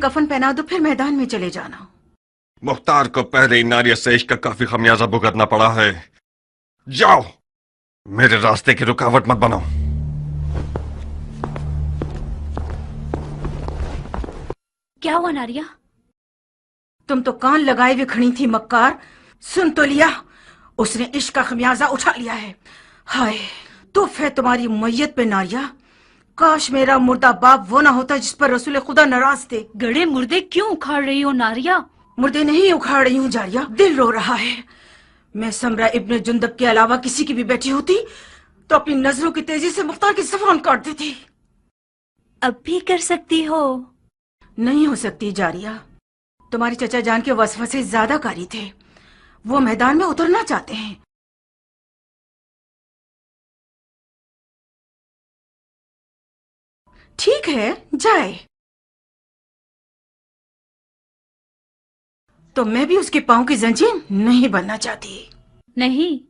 कफन पहना दो, फिर मैदान में चले जाना। मुख्तार को पहले ही नारिया से इश्क का काफी खमियाजा भुगतना पड़ा है। जाओ, मेरे रास्ते की रुकावट मत बनो। क्या हुआ नारिया? तुम तो कान लगाए हुए खड़ी थी मक्कार, सुन तो लिया, उसने इश्क का खमियाजा उठा लिया है। हाय तूफ है तुम्हारी मैयत पे नारिया। काश मेरा मुर्दा बाप वो ना होता जिस पर रसूल खुदा नाराज थे। गड़े मुर्दे क्यों उखाड़ रही हो नारिया? मुर्दे नहीं उखाड़ रही हूँ जारिया, दिल रो रहा है। मैं समरा इब्न जुंदब के अलावा किसी की भी बेटी होती तो अपनी नजरों की तेजी से मुख्तार की ज़बान काट देती। अब भी कर सकती हो। नहीं हो सकती जारिया, तुम्हारे चचा जान के वसवसे ज्यादा कारी थे, वो मैदान में उतरना चाहते हैं। ठीक है जाए, तो मैं भी उसके पांव की जंजीर नहीं बनना चाहती। नहीं,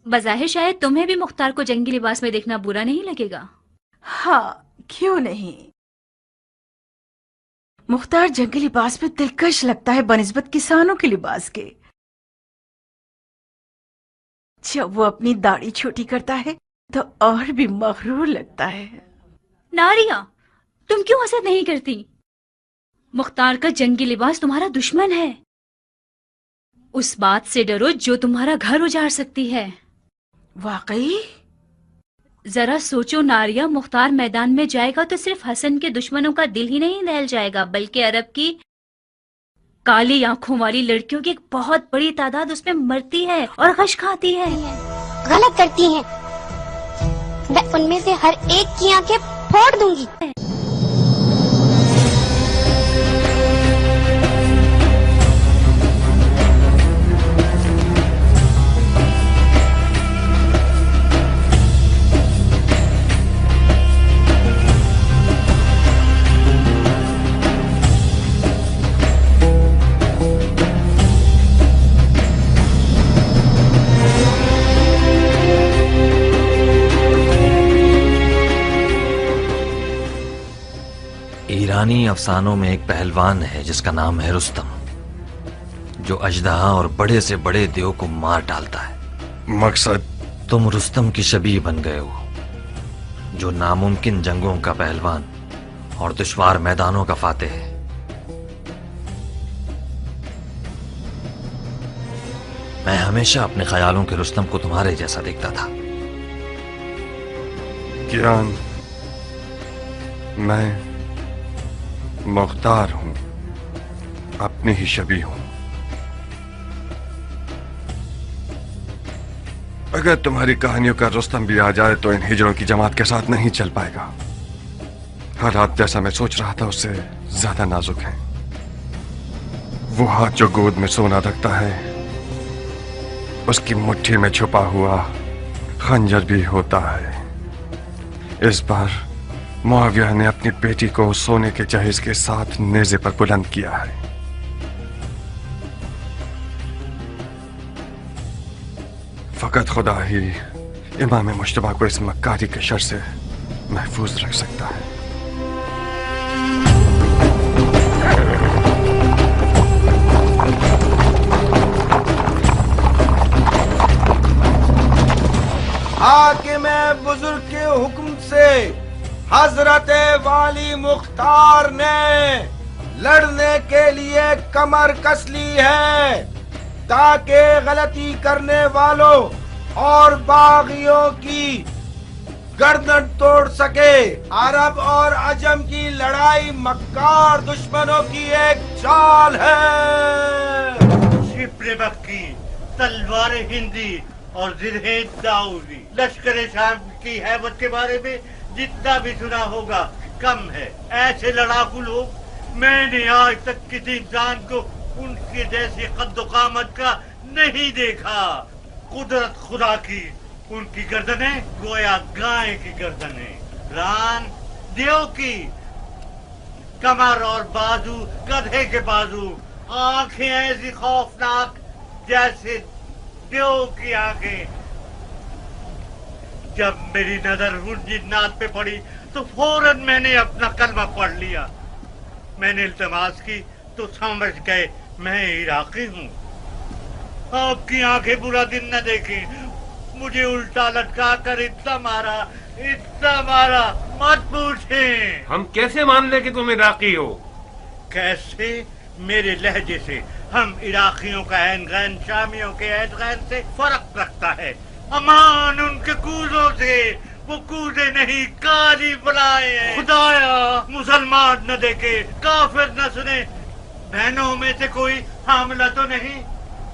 बज़ाहिर शायद तुम्हें भी मुख्तार को जंगी लिबास में देखना बुरा नहीं लगेगा। हाँ क्यों नहीं, मुख्तार जंगी लिबास में दिलकश लगता है बनिस्बत किसानों के लिबास के। जब वो अपनी दाढ़ी छोटी करता है तो और भी मगरूर लगता है। नारिया, तुम क्यों हसद नहीं करती? मुख्तार का जंगी लिबास तुम्हारा दुश्मन है। उस बात से डरो जो तुम्हारा घर उजाड़ सकती है। वाकई? जरा सोचो नारिया, मुख्तार मैदान में जाएगा तो सिर्फ हसन के दुश्मनों का दिल ही नहीं दहल जाएगा, बल्कि अरब की काली आंखों वाली लड़कियों की एक बहुत बड़ी तादाद उसमें मरती है और गश खाती है। गलत करती हैं, मैं उनमें से हर एक की आंखें फोड़ दूंगी। ईरानी अफसानों में एक पहलवान है जिसका नाम है रुस्तम, जो अजदहा और बड़े से बड़े देव को मार डालता है। मकसद? तुम रुस्तम की शबीह बन गए हो, जो नामुमकिन जंगों का पहलवान और दुश्वार मैदानों का फातेह है। मैं हमेशा अपने ख्यालों के रुस्तम को तुम्हारे जैसा देखता था। कियान, मैं मुख्तार हूं, अपनी ही शबीह हूं। अगर तुम्हारी कहानियों का रुस्तम भी आ जाए तो इन हिजड़ों की जमात के साथ नहीं चल पाएगा। हालात जैसा मैं सोच रहा था उससे ज्यादा नाजुक हैं। वो हाथ जो गोद में सोना रखता है, उसकी मुट्ठी में छुपा हुआ खंजर भी होता है। इस बार मुआविया ने अपनी बेटी को सोने के जहेज के साथ नेज़े पर बुलंद किया है। फकत खुदा ही इमाम मुश्तबा को इस मक्कारी के शर से महफूज रख सकता है। हाकिम बुजुर्ग के हुक्म से हजरत वाली मुख्तार ने लड़ने के लिए कमर कस ली है, ताकि गलती करने वालों और बागियों की गर्दन तोड़ सके। अरब और अजम की लड़ाई मक्कार दुश्मनों की एक चाल है। शिप्रे मक्की, तलवार हिंदी और जिरहे दाऊदी, लश्कर शाम की हैबत के बारे में जितना भी सुना होगा कम है। ऐसे लड़ाकू लोग मैंने आज तक किसी इंसान को उनके जैसी कद्दो कामत का नहीं देखा। कुदरत खुदा की, उनकी गर्दनें गोया गाय की गर्दनें, रान देव की, कमर और बाजू गधे के बाजू, आंखें ऐसी खौफनाक जैसे देव की आंखें। जब मेरी नजर उन जिन्नात पे पड़ी तो फौरन मैंने अपना कलमा पढ़ लिया। मैंने इल्तमास की तो समझ गए मैं इराकी हूँ। आपकी आंखें बुरा दिन न देखें। मुझे उल्टा लटका कर इतना मारा, मत पूछें। हम कैसे मान ले कि तुम इराकी हो? कैसे? मेरे लहजे से। हम इराकियों का ऐन गैन शामियों के ऐन गैन से फर्क रखता है। अमान उनके कूजों से, वो कूदे नहीं काली बुलाए हैं। खुदाया मुसलमान न देखे, काफिर न सुने, बहनों में से कोई हामला तो नहीं?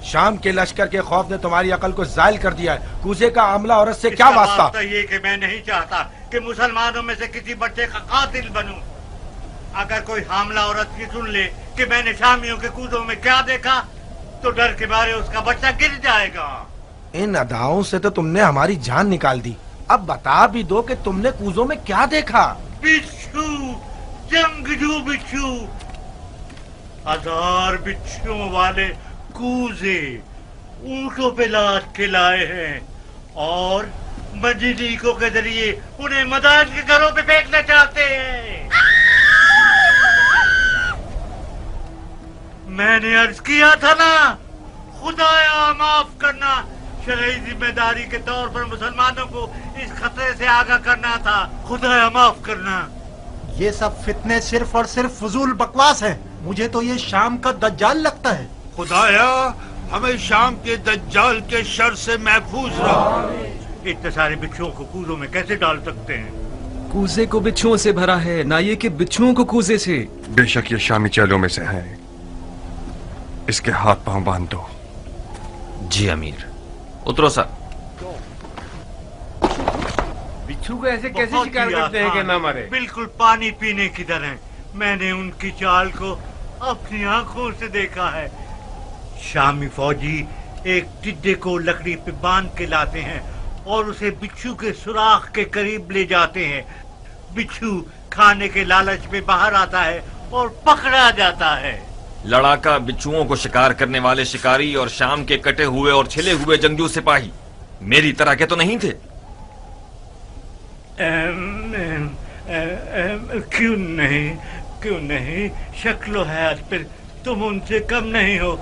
शाम के लश्कर के खौफ ने तुम्हारी अकल को जायल कर दिया है। कूजे का आमला औरत से क्या वास्ता? तो ये कि मैं नहीं चाहता कि मुसलमानों में से किसी बच्चे का कातिल बनूं। अगर कोई हामला औरत की सुन ले कि मैंने शामियों के कूदों में क्या देखा, तो डर के मारे उसका बच्चा गिर जाएगा। इन अदाओं से तो तुमने हमारी जान निकाल दी। अब बता भी दो कि तुमने कूजों में क्या देखा? बिच्छू, जंगजू बिच्छू, 1000 बिच्छुओं वाले कूजे ऊंटों पे लाद के लाए हैं और मजदीकों के जरिए उन्हें मदान के घरों पे फेंकना चाहते हैं। मैंने अर्ज किया था ना, खुदाया माफ करना। शरई जिम्मेदारी के तौर पर मुसलमानों को इस खतरे से आगाह करना था। खुदाया माफ करना। ये सब फितने सिर्फ और सिर्फ फजूल बकवास है। मुझे तो ये शाम का दज्जाल लगता है। खुदाया हमें शाम के दज्जाल के शर से महफूज रहा। इतने सारे बिच्छुओं को कूजों में कैसे डाल सकते हैं? कूजे को बिच्छुओं से भरा है, ना ये कि बिच्छुओं को कूजे से। बेशक ये शामी चेलों में से है। इसके हाथ पांव बांध दो। जी अमीर। उतरो सर। बिच्छू को ऐसे कैसे बहुत शिकार ही करते हैं कि आसान, ना मारे? बिल्कुल पानी पीने की तरह। मैंने उनकी चाल को अपनी आंखों से देखा है। शामी फौजी एक टिड्डे को लकड़ी पे बांध के लाते हैं और उसे बिच्छू के सुराख के करीब ले जाते हैं। बिच्छू खाने के लालच में बाहर आता है और पकड़ा जाता है। लड़ाका बिच्छुओं को शिकार करने वाले शिकारी और शाम के कटे हुए और छिले हुए जंगजू सिपाही मेरी तरह के तो नहीं थे? क्यों नहीं, शक्लो हैत पर तुम उनसे कम नहीं हो,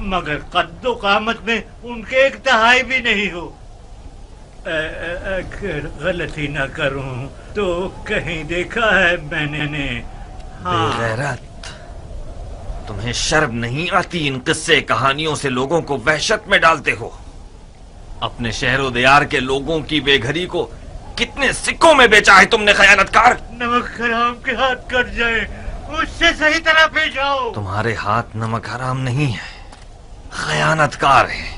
मगर कद्दो कामत में उनके एक तिहाई भी नहीं हो। अगर गलती न करूं तो कहीं देखा है मैंने। हाँ। बेगैरत, तुम्हें शर्म नहीं आती? इन किस्से कहानियों से लोगों को वहशत में डालते हो। अपने शहरो दियार के लोगों की बेघरी को कितने सिक्कों में बेचा है तुमने, खयानतकार। नमक हराम के हाथ कट जाए, उससे सही तरह पेश आओ। तुम्हारे हाथ नमक हराम नहीं है, खयानतकार है।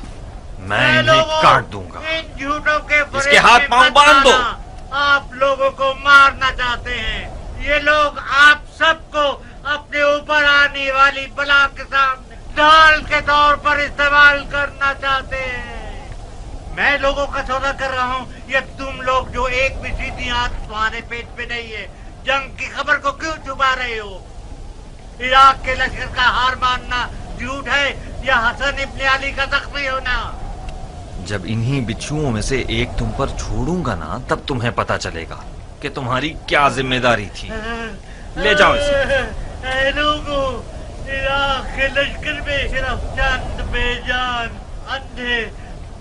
मैं इन्हें काट दूंगा। इन झूठों के इसके हाथ पांव बांध दो। आप लोगों को मारना चाहते हैं। ये लोग आप सबको अपने ऊपर आने वाली बला के सामने ढाल के तौर पर इस्तेमाल करना चाहते हैं। मैं लोगों का सौदा कर रहा हूँ, ये तुम लोग जो एक भी सीधी आंख तुम्हारे पेट पे नहीं है, जंग की खबर को क्यों छुपा रहे हो? इराक के लश्कर का हार मानना झूठ है या हसन इब्ने अली का जख्मी होना? जब इन्हीं बिच्छुओं में से एक तुम पर छोड़ूंगा ना, तब तुम्हें पता चलेगा कि तुम्हारी क्या जिम्मेदारी थी। ले जाओ इसे। लोगों, इराक के लश्कर में सिर्फ चंद बेजान, अंधे,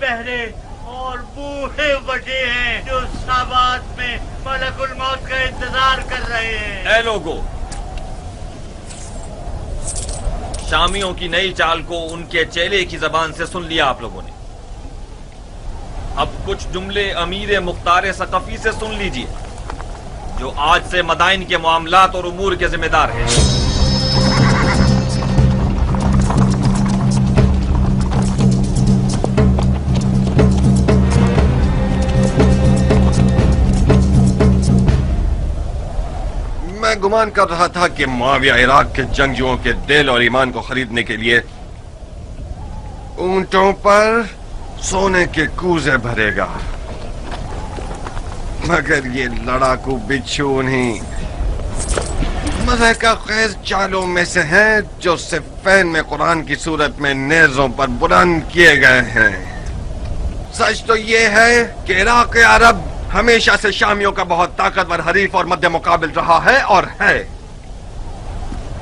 बहरे और बूढ़े बचे हैं जो साबात में मलकुल मौत का इंतजार कर रहे हैं। ऐ लोगों, शामियों की नई चाल को उनके चेले की जबान से सुन लिया आप लोगों ने। अब कुछ जुमले अमीर मुख्तार सकफी से सुन लीजिए, जो आज से मदाइन के मामलात और उमूर के जिम्मेदार हैं। मैं गुमान कर रहा था कि मुआविया इराक के जंगजुओं के दिल और ईमान को खरीदने के लिए ऊंटों पर सोने के कूजे भरेगा, मगर ये लड़ाकू बिच्छू उन्हीं मज़हका ख़ैर चालों में से हैं जो सिफ़ैन में कुरान की सूरत में नेज़ों पर बुलंद किए गए हैं। सच तो ये है कि इराक़ अरब हमेशा से शामियों का बहुत ताकतवर हरीफ और मध्य मुकाबिल रहा है और है।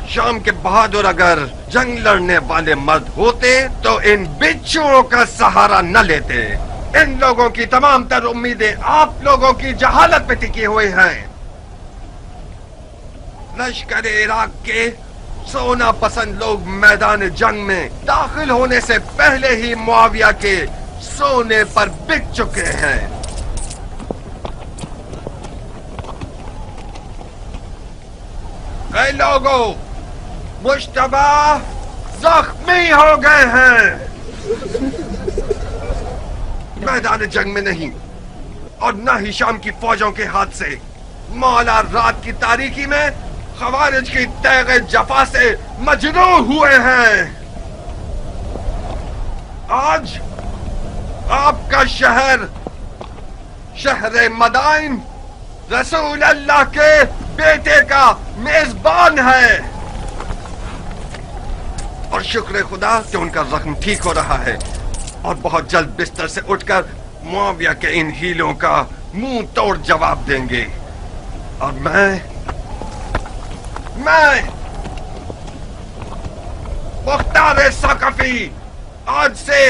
शाम के बहादुर अगर जंग लड़ने वाले मर्द होते तो इन बिच्छुओं का सहारा न लेते। इन लोगों की तमाम तर उम्मीदें आप लोगों की जहालत पे टिकी हुई हैं। लश्कर इराक के सोना पसंद लोग मैदान जंग में दाखिल होने से पहले ही मुआविया के सोने पर बिक चुके हैं। कई लोगों मुश्तबा जख्मी हो गए हैं। मैदान जंग में नहीं और न ही शाम की फौजों के हाथ से, मौला रात की तारीकी में खवारिज की तैगे जफा से मजरूह हुए हैं। आज आपका शहर, शहर मदाइन, रसूल अल्लाह के बेटे का मेजबान है और शुक्र खुदा कि उनका जख्म ठीक हो रहा है और बहुत जल्द बिस्तर से उठकर मुआविया के इन हीलों का मुंह तोड़ जवाब देंगे। और मैं मुख्तार सकफी आज से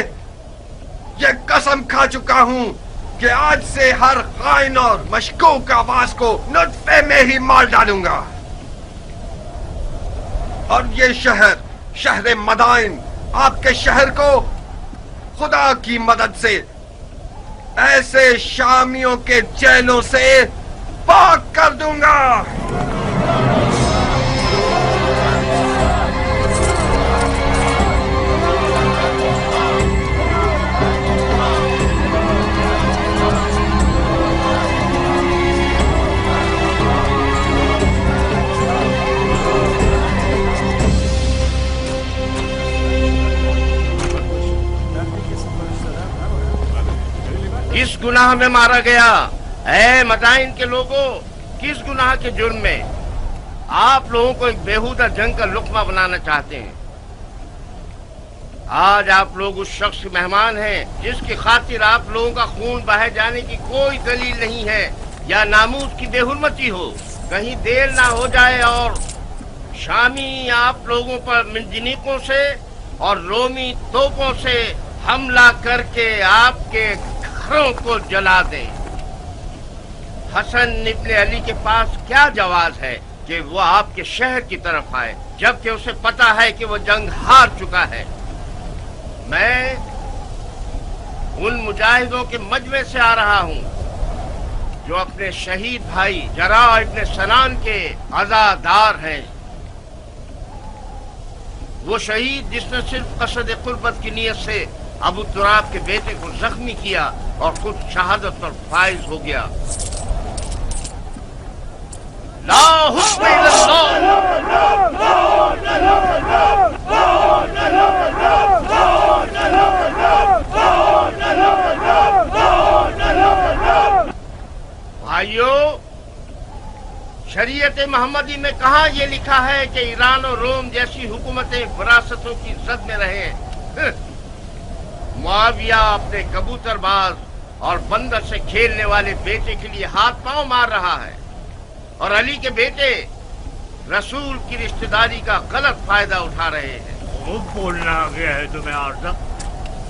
ये कसम खा चुका हूं कि आज से हर खाइन और मशकूक आवाज को नुत्फे में ही मार डालूंगा। और ये शहर, शहर मदाइन, आपके शहर को खुदा की मदद से ऐसे शामियों के जेलों से पाक कर दूंगा। किस गुनाह में मारा गया? ऐ मदाइन के लोगों, किस गुनाह के जुर्म में आप लोगों को एक बेहुदा जंग का लुक्मा बनाना चाहते हैं? आज आप लोग उस शख्स के मेहमान हैं जिसकी खातिर आप लोगों का खून बहाए जाने की कोई दलील नहीं है या नामूस की बेहुरमती हो। कहीं देर ना हो जाए और शामी आप लोगों पर मिंजनीकों से और रोमी तोपों से हमला करके आपके घरों को जला दे। हसन इब्ने अली के पास क्या जवाज है कि वो आपके शहर की तरफ आए जबकि उसे पता है कि वो जंग हार चुका है। मैं उन मुजाहिदों के मजमे से आ रहा हूँ जो अपने शहीद भाई जरा इब्ने सनान के अज़ादार हैं। वो शहीद जिसने सिर्फ कसद कुर्बत की नियत से अबू तुराब के बेटे को जख्मी किया और खुद शहादत पर फाइज हो गया। ला हुक्म भाइयों, शरीयत मोहम्मदी में कहाँ ये लिखा है कि ईरान और रोम जैसी हुकूमतें विरासतों की जद में रहे? मुआविया अपने कबूतरबाज और बंदर से खेलने वाले बेटे के लिए हाथ पांव मार रहा है और अली के बेटे रसूल की रिश्तेदारी का गलत फायदा उठा रहे हैं। वो बोलना आ गया है तुम्हें आरज़ा?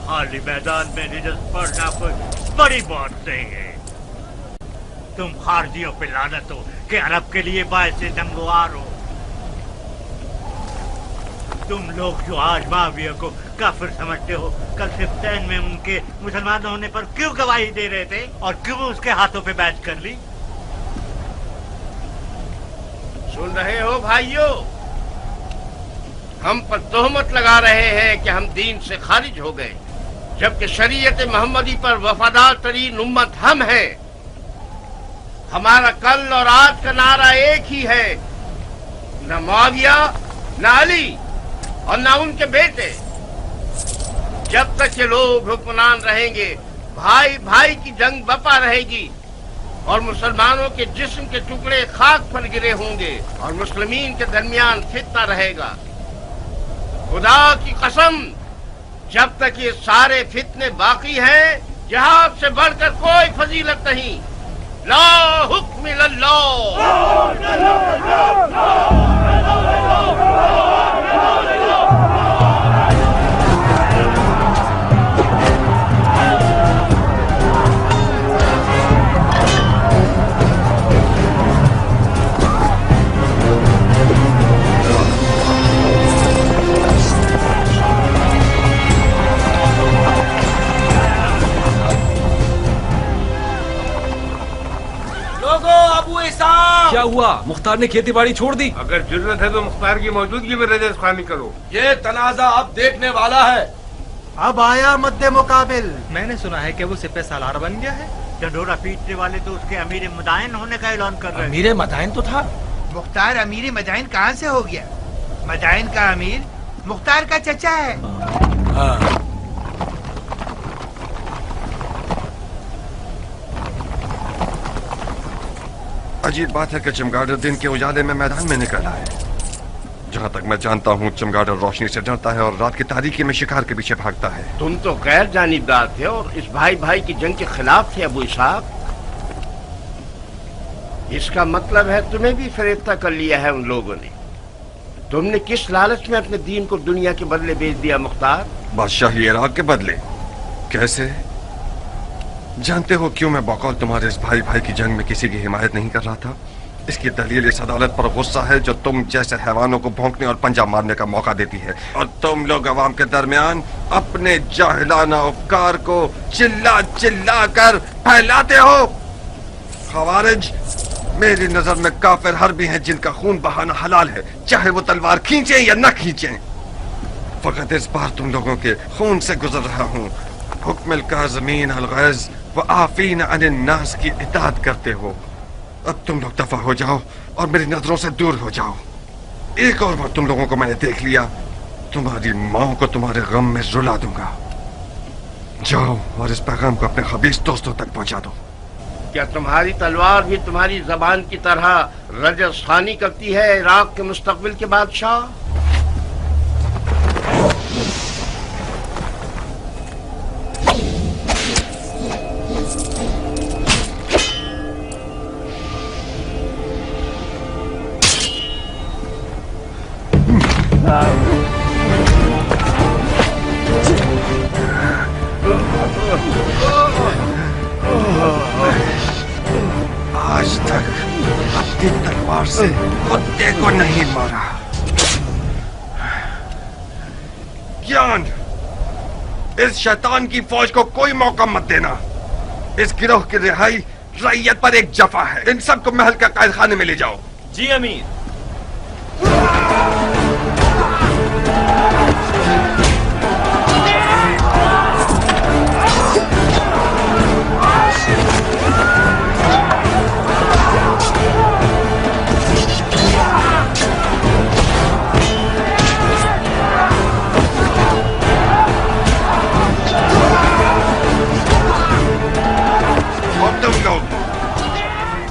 खाली मैदान में रिजल्ट पढ़ना कोई बड़ी बात नहीं है। तुम खारजियों पे लानत हो कि अरब के लिए बायस नमवार हो। तुम लोग जो आज माविया को काफिर समझते हो, कल सिफ्तैन में उनके मुसलमान होने पर क्यों गवाही दे रहे थे और क्यों उसके हाथों पे बैच कर ली? सुन रहे हो भाइयों, हम पर तोहमत लगा रहे हैं कि हम दीन से खारिज हो गए, जबकि शरीयत मोहम्मदी पर वफादार तरीन उम्मत हम हैं। हमारा कल और आज का नारा एक ही है, न मुआविया, न अली और न उनके बेटे। जब तक ये लोग हुक्मरान रहेंगे, भाई भाई की जंग बपा रहेगी और मुसलमानों के जिस्म के टुकड़े खाक पर गिरे होंगे और मुस्लिमीन के दरमियान फितना रहेगा। खुदा की कसम, जब तक ये सारे फितने बाकी हैं, जिहाद से बढ़कर कोई फजीलत नहीं। ला हुक्म इल्लल्लाह। भाई साहब। क्या हुआ? मुख्तार ने खेती बाड़ी छोड़ दी? अगर जरूरत है तो मुख्तार की मौजूदगी में रजस खानी करो। ये तनाजा अब देखने वाला है। अब आया मद्दे मुकाबिल। मैंने सुना है कि वो सिपह सालार बन गया है। डंडोरा पीटने वाले तो उसके अमीर मदाइन होने का ऐलान कर रहे हैं। अमीर मदाइन तो था। मुख्तार अमीर मदाइन कहाँ से हो गया? मदाइन का अमीर मुख्तार का चचा है। हाँ। अजीब बात है कि चमगादड़ दिन के उजाले में मैदान में निकला है। जहाँ तक मैं जानता हूँ चमगादड़ रोशनी से डरता है और रात की तारीकी में शिकार के पीछे भागता है। तुम तो गैर जानिबदार थे और इस भाई भाई की जंग के खिलाफ थे अबू इसहाक। इसका मतलब है तुम्हें भी फरेफ्ता कर लिया है उन लोगों ने। तुमने किस लालच में अपने दीन को दुनिया के बदले बेच दिया मुख्तार? बादशाही इराक के बदले? कैसे? जानते हो क्यों मैं बकौल तुम्हारे इस भाई भाई की जंग में किसी की हिमायत नहीं कर रहा था? इसकी दलील इस अदालत पर गुस्सा है जो तुम जैसे हैवानों को भौंकने और पंजा मारने का मौका देती है, और तुम लोग अवाम के दरमियान अपने जाहिलाना उपकार को चिल्ला चिल्ला कर फैलाते हो। खवारिज मेरी नजर में काफिर हर्बी हैं जिनका खून बहाना हलाल है, चाहे वो तलवार खींचे या न खींचे। फकत इस बार तुम लोगों के खून से गुजर रहा हूँ। हुक्म काज़मीन अल गैज़ व आफीन अनिन नास की इताअत करते हो। अब तुम लोग दफा हो जाओ और मेरी नजरों से दूर हो जाओ। एक और बार तुम लोगों को मैंने देख लिया, तुम्हारी माँ को तुम्हारे गम में रुला दूंगा। जाओ और इस पैगाम को अपने खबीस दोस्तों तक पहुंचा दो। क्या तुम्हारी तलवार भी तुम्हारी जबान की तरह रजस खानी करती है इराक के मुस्तकबिल के बादशाह? आज तक अपनी तलवार से कुत्ते को नहीं मारा। ज्ञान, इस शैतान की फौज को कोई मौका मत देना। इस गिरोह की रिहाई रैयत पर एक जफा है। इन सबको महल के कैद खाने में ले जाओ। जी अमीर।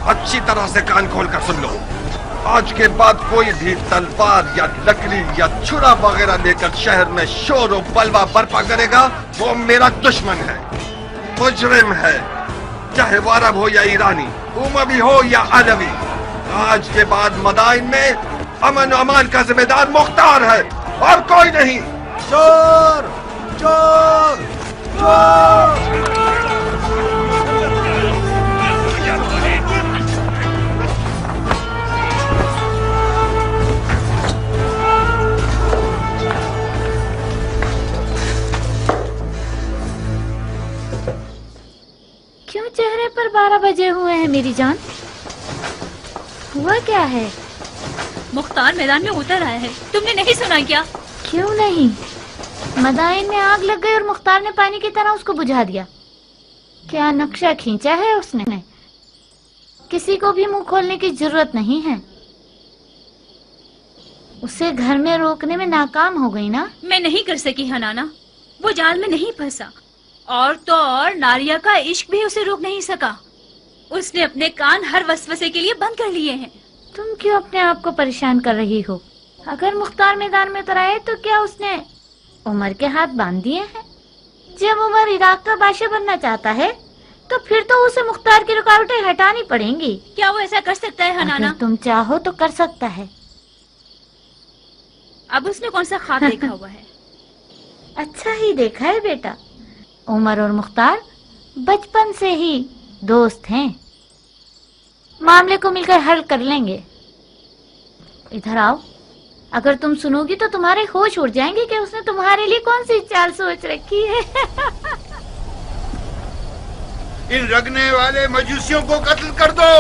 अच्छी तरह से कान खोल कर सुन लो। आज के बाद कोई भी तलवार या लकड़ी या छुरा वगैरह लेकर शहर में शोर और बलवा बर्पा करेगा, वो मेरा दुश्मन है, मुजरिम है, चाहे वो अरब हो या ईरानी, उमवी हो या अलवी। आज के बाद मदाइन में अमन और अमान का जिम्मेदार मुख्तार है और कोई नहीं। चोर चोर चोर। क्यों चेहरे पर 12 बजे हुए हैं मेरी जान? हुआ क्या है? मुख्तार मैदान में उतर आया है, तुमने नहीं सुना क्या? क्यों नहीं? मदाइन में आग लग गई और मुख्तार ने पानी की तरह उसको बुझा दिया। क्या नक्शा खींचा है उसने? किसी को भी मुंह खोलने की जरूरत नहीं है। उसे घर में रोकने में नाकाम हो गई ना? मैं नहीं कर सकी हनाना, वो जाल में नहीं फंसा। और तो और नारिया का इश्क भी उसे रोक नहीं सका। उसने अपने कान हर वसवसे के लिए बंद कर लिए हैं। तुम क्यों अपने आप को परेशान कर रही हो? अगर मुख्तार मैदान में उतर आए तो क्या उसने उमर के हाथ बांध दिए हैं? जब उमर इराक का बादशाह बनना चाहता है तो फिर तो उसे मुख्तार की रुकावटें हटानी पड़ेंगी। क्या वो ऐसा कर सकता है हनाना? अगर तुम चाहो तो कर सकता है। अब उसने कौन सा ख्वाब देखा हुआ है? अच्छा ही देखा है बेटा। उमर और मुख्तार बचपन से ही दोस्त हैं। मामले को मिलकर हल कर लेंगे। इधर आओ। अगर तुम सुनोगी तो तुम्हारे होश उड़ जाएंगे कि उसने तुम्हारे लिए कौन सी चाल सोच रखी है। इन रगने वाले मजूसियों को कत्ल कर दो।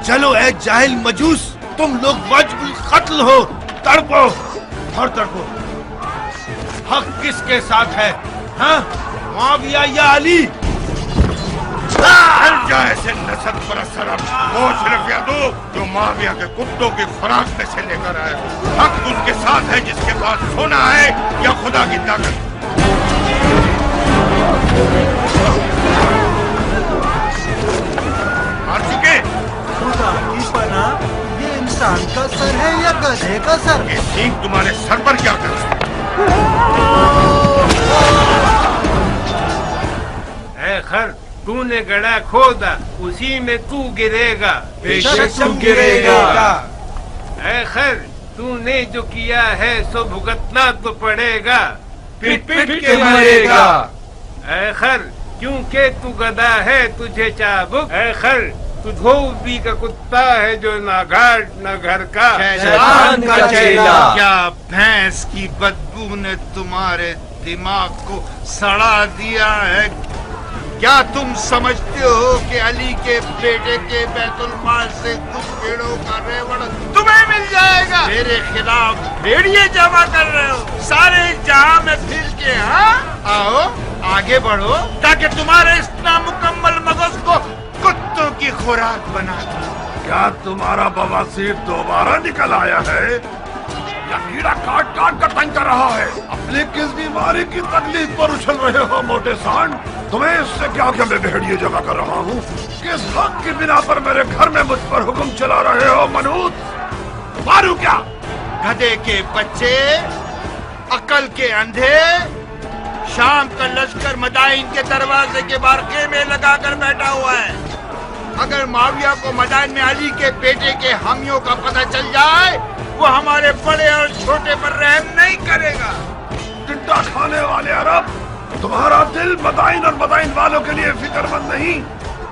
चलो ए जाहिल मजूस, तुम लोग वाजिबुल कत्ल हो, तड़पो और तड़पो। हक किसके साथ है? हाँ, मुआविया या अली? हर जाए ऐसे नसब परस्त सरब, वो सिर्फ यादो जो मुआविया के कुत्तों की खुराक में से लेकर आया। हक उसके साथ है जिसके पास सोना है या खुदा की ताकत। मार चुके? खुदा की पनाह, ये इंसान का सर है या गधे का सर? ये सींग तुम्हारे सर पर क्या कर रहा है? खर, तूने गड़ा खोदा, उसी में तू गिरेगा। बेशक तुम गिरेगा। ऐ खर, तूने जो किया है सो भुगतना तो पड़ेगा। पिट पिट के मरेगा। ऐ खर, क्योंकि तू गधा है तुझे चाबुक। ऐ खर, तू धोबी का कुत्ता है जो ना घाट ना घर का। शैतान का चेला। क्या भैंस की बदबू ने तुम्हारे दिमाग को सड़ा दिया है? क्या तुम समझते हो कि अली के बेटे के बैतुल माल से कुछ भेड़ों का रेवड़ तुम्हें मिल जाएगा? मेरे खिलाफ भेड़िए जमा कर रहे हो सारे जहां में फिर के। हाँ, आओ आगे बढ़ो ताकि तुम्हारे इस नामुकम्मल मगज को कुत्तों की खुराक बना दो। क्या तुम्हारा बवासीर दोबारा निकल आया है या कीड़ा काट काट कर तंग कर रहा है? अपनी किस बीमारी की तकलीफ पर उछल रहे हो मोटे सांड? तुम्हें इससे क्या कि मैं भेड़िए जमा कर रहा हूँ? किस हक की बिना पर मेरे घर में मुझ पर हुक्म चला रहे हो मनूत? मारू क्या? गधे के बच्चे, अकल के अंधे, शाम का लश्कर मदाइन के दरवाजे के बाहर खेमे लगा कर बैठा हुआ है। अगर माविया को मदाइन में अली के बेटे के हामियों का पता चल जाए, वो हमारे बड़े और छोटे पर रहम नहीं करेगा। टिड्डा खाने वाले अरब, तुम्हारा दिल मदाइन और मदाइन वालों के लिए फिक्रमंद नहीं,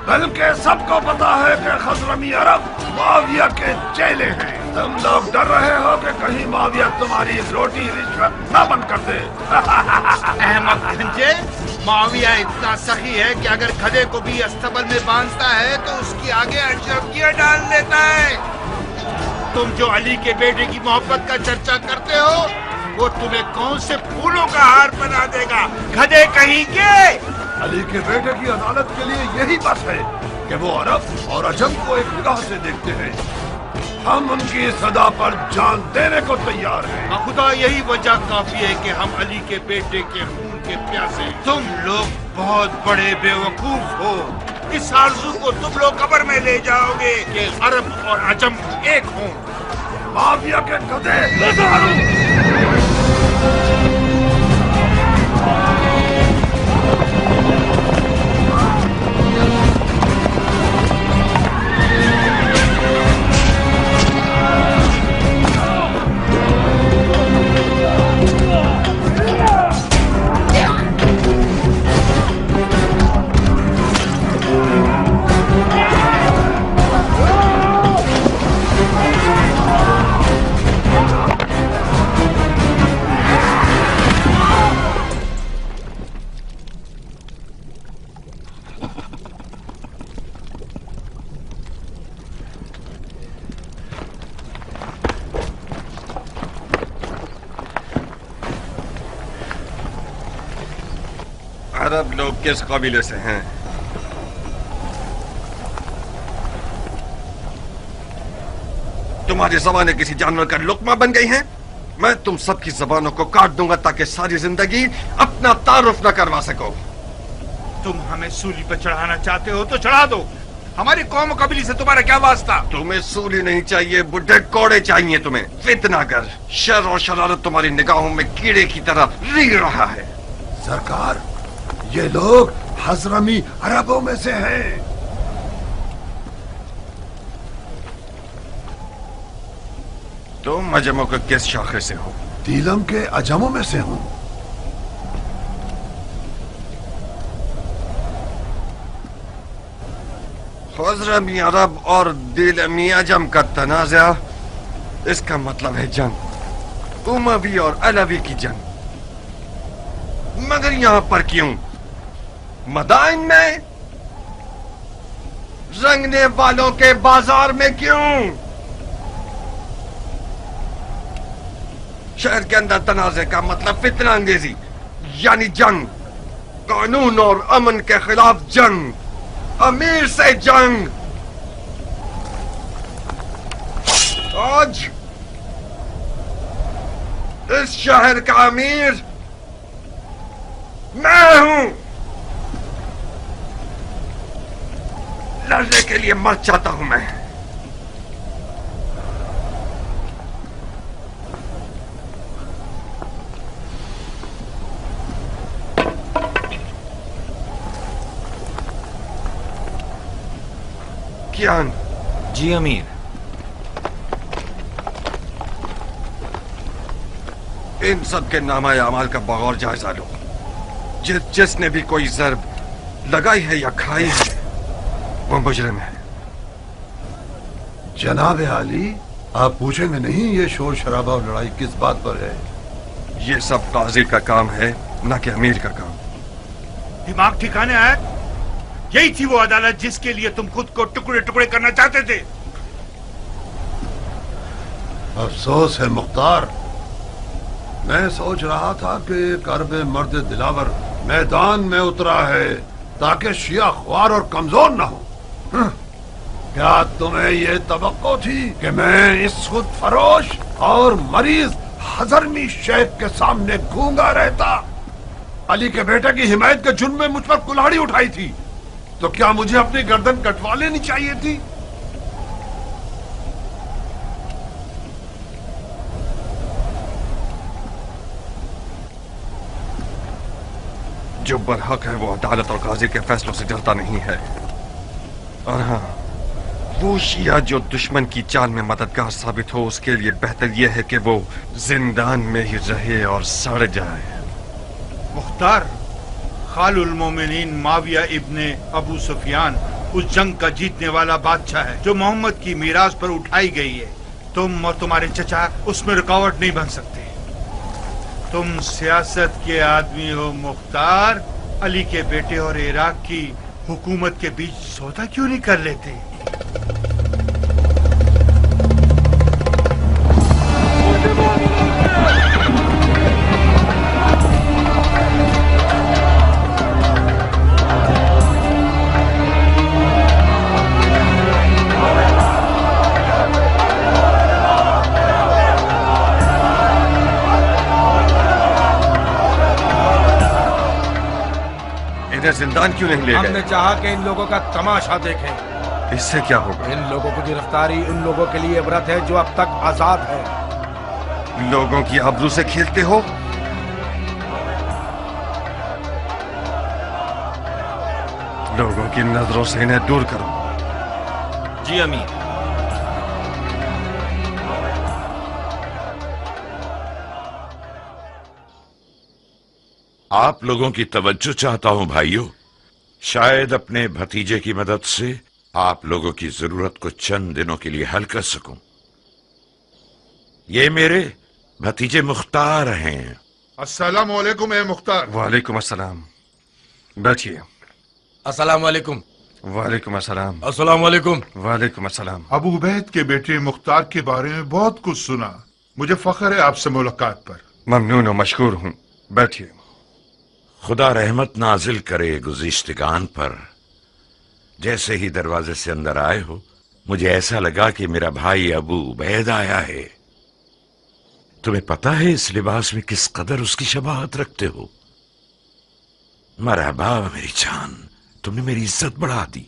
बल्कि सबको पता है कि खज़रमी अरब मुआविया के चेले हैं। तुम लोग डर रहे हो कि कहीं मुआविया तुम्हारी रोटी रिश्वत न बंद कर दे। अहमद गंजे, मुआविया इतना सही है कि अगर गधे को भी अस्तबल में बांधता है तो उसकी आगे अशरफियां डाल लेता है। तुम जो अली के बेटे की मोहब्बत का चर्चा करते हो, वो तुम्हें कौन से फूलों का हार बना देगा, गधे कहीं के। अली के बेटे की अदालत के लिए यही बस है कि वो अरब और अजम को एक निगाह से देखते हैं। हम उनकी सदा पर जान देने को तैयार हैं। खुदा यही वजह काफी है कि हम अली के बेटे के खून के प्यासे। तुम लोग बहुत बड़े बेवकूफ हो। इस आरज़ू को तुम लोग कब्र में ले जाओगे कि अरब और अजम एक हों। माफिया के गधे अरब लोग किस कबीले से हैं? तुम्हारी जबानें किसी जानवर का लुकमा बन गई हैं? मैं तुम सबकी जबानों को काट दूंगा ताकि सारी जिंदगी अपना तारुफ न करवा सको। तुम हमें सूली पर चढ़ाना चाहते हो तो चढ़ा दो। हमारी कौम कबीले से तुम्हारा क्या वास्ता? तुम्हें सूली नहीं चाहिए, बुढ़े कोड़े चाहिए तुम्हें। फितना कर, शर और शरारत तुम्हारी निगाहों में कीड़े की तरह रींग रहा है। सरकार, ये लोग हज़रमी अरबों में से हैं। तुम अजमों के किस शाखे से हो? तीलम के अजमों में से हूँ। खुज़रमी अरब और दिलमी अजम का तनाज़ा, इसका मतलब है जंग, उमवी और अलवी की जंग। मगर यहाँ पर क्यों? मदाइन में? रंगने वालों के बाजार में क्यों? शहर के अंदर तनाज़े का मतलब फितना अंगेजी, यानी जंग, कानून और अमन के खिलाफ जंग, अमीर से जंग। आज इस शहर का अमीर मैं हूं। लड़ने के लिए मर जाता हूं मैं। कियान। जी अमीर। इन सब के नामा अमाल का बगौर जायजा लो। जिसने भी कोई ज़र्ब लगाई है या खाई है वो मुजरिम है। जनाब आली, आप पूछेंगे नहीं ये शोर शराबा और लड़ाई किस बात पर है? ये सब काजी का काम है, न कि अमीर का काम। दिमाग ठिकाने आया? यही थी वो अदालत जिसके लिए तुम खुद को टुकड़े टुकड़े करना चाहते थे। अफसोस है मुख्तार, मैं सोच रहा था कि एक अरब मर्द दिलावर मैदान में उतरा है ताकि शिया ख्वार और कमजोर न हो। क्या तुम्हें ये तवक्को थी कि मैं इस खुद फरोश और मरीज हजरमी शेख के सामने गूंगा रहता? अली के बेटे की हिमायत के जुर्म में मुझ पर कुल्हाड़ी उठाई थी, तो क्या मुझे अपनी गर्दन कटवा लेनी चाहिए थी? जो बरहक है वो अदालत और काजी के फैसलों से डरता नहीं है। और हाँ, वो शिया जो दुश्मन की चाल में मददगार साबित हो, उसके लिए बेहतर यह है कि वो जिंदान में ही रहे और सड़ जाए। मुख्तार, खालुल मोमिनीन माविया इब्ने अबू सुफियान उस जंग का जीतने वाला बादशाह है जो मोहम्मद की मीरास पर उठाई गई है। तुम और तुम्हारे चचा उसमें रुकावट नहीं बन सकते। तुम सियासत के आदमी हो मुख्तार। अली के बेटे और इराक की हुकूमत के बीच सौदा क्यों नहीं कर लेते? जिंदान क्यों नहीं ले गए? हमने चाहा कि इन लोगों का तमाशा देखें। इससे क्या होगा? इन लोगों की गिरफ्तारी उन लोगों के लिए इबरत है जो अब तक आजाद है। लोगों की आबरू से खेलते हो? लोगों की नजरों से इन्हें दूर करो। जी अमीर। आप लोगों की तवज्जो चाहता हूं भाइयों। शायद अपने भतीजे की मदद से आप लोगों की जरूरत को चंद दिनों के लिए हल कर सकूं। ये मेरे भतीजे मुख्तार हैं। अस्सलाम वालेकुम ए मुख्तार। वालेकुम अस्सलाम। बैठिए। अस्सलाम वालेकुम। वालेकुम अस्सलाम। अस्सलाम वालेकुम। वालेकुम अस्सलाम। अबू उबैद के बेटे मुख्तार के बारे में बहुत कुछ सुना। मुझे फख्र है आपसे मुलाकात पर। ममनून और मशकूर हूं। बैठिए। खुदा रहमत नाजिल करे गुज़िश्तगान पर। जैसे ही दरवाजे से अंदर आए हो, मुझे ऐसा लगा कि मेरा भाई अबू उबैद आया है। तुम्हें पता है इस लिबास में किस कदर उसकी शबाहत रखते हो? मरहबा मेरी जान, तुमने मेरी इज्जत बढ़ा दी।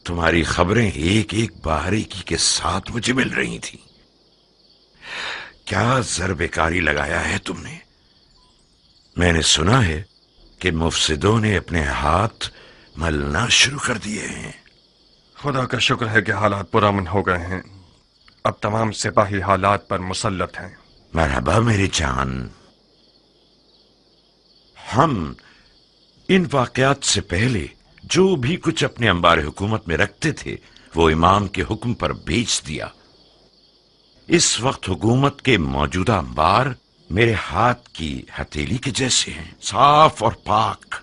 तुम्हारी खबरें एक एक बारीकी के साथ मुझे मिल रही थी। क्या ज़र्ब-ए-कारी लगाया है तुमने? मैंने सुना है कि मुफसिदों ने अपने हाथ मलना शुरू कर दिए हैं। खुदा का शुक्र है कि हालात पुरअमन हो गए हैं। अब तमाम सिपाही हालात पर मुसल्लत हैं। मरहबा मेरी जान। हम इन वाकयात से पहले जो भी कुछ अपने अंबार हुकूमत में रखते थे वो इमाम के हुक्म पर बेच दिया। इस वक्त हुकूमत के मौजूदा अंबार मेरे हाथ की हथेली के जैसे हैं, साफ और पाक।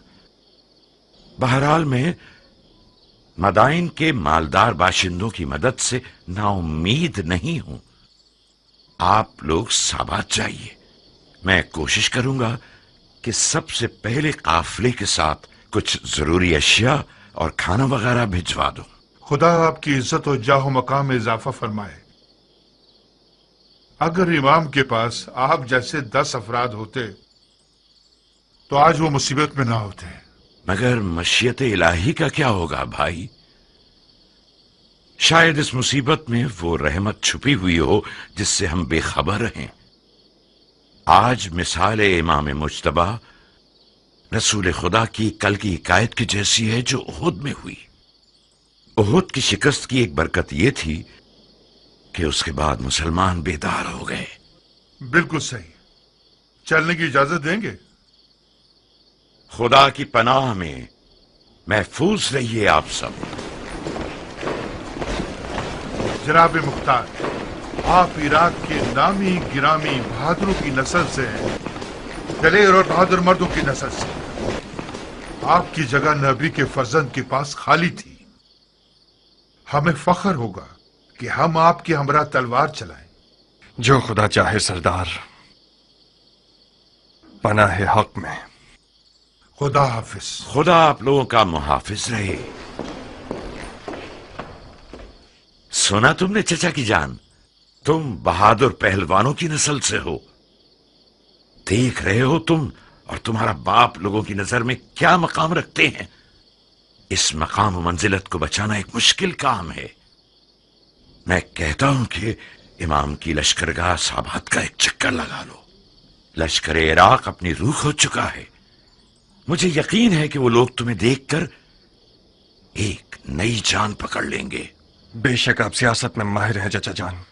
बहरहाल मैं मदाइन के मालदार बाशिंदों की मदद से नाउम्मीद नहीं हूं। आप लोग साबात जाइए। मैं कोशिश करूंगा कि सबसे पहले काफिले के साथ कुछ जरूरी अशिया और खाना वगैरह भिजवा दूं। खुदा आपकी इज्जत और जाहो मकाम में इजाफा फरमाए। अगर इमाम के पास आप जैसे 10 अफराद होते तो आज वो मुसीबत में ना होते। मगर मशीयत इलाही का क्या होगा भाई? शायद इस मुसीबत में वो रहमत छुपी हुई हो जिससे हम बेखबर हैं। आज मिसाल इमाम मुज्तबा रसूल खुदा की कल की हिकायत की जैसी है जो उहुद में हुई। उहुद की शिकस्त की एक बरकत ये थी कि उसके बाद मुसलमान बेदार हो गए। बिल्कुल सही। चलने की इजाजत देंगे? खुदा की पनाह में महफूज रहिए आप सब। जनाब मुख्तार, आप इराक के नामी गिरामी बहादुरों की नस्ल से हैं, दलेर और बहादुर मर्दों की नस्ल से। आपकी जगह नबी के फर्जंद के पास खाली थी। हमें फख्र होगा कि हम आपके हमरा तलवार चलाएं। जो खुदा चाहे सरदार, पनाह हक में। खुदा हाफिज। खुदा आप लोगों का मुहाफिज रहे। सुना तुमने चचा की जान, तुम बहादुर पहलवानों की नस्ल से हो। देख रहे हो तुम और तुम्हारा बाप लोगों की नजर में क्या मकाम रखते हैं। इस मकाम और मंजिलत को बचाना एक मुश्किल काम है। मैं कहता हूं कि इमाम की लश्करगाह साबात का एक चक्कर लगा लो। लश्कर इराक अपनी रूह खो चुका है। मुझे यकीन है कि वो लोग तुम्हें देखकर एक नई जान पकड़ लेंगे। बेशक आप सियासत में माहिर हैं चचा जान।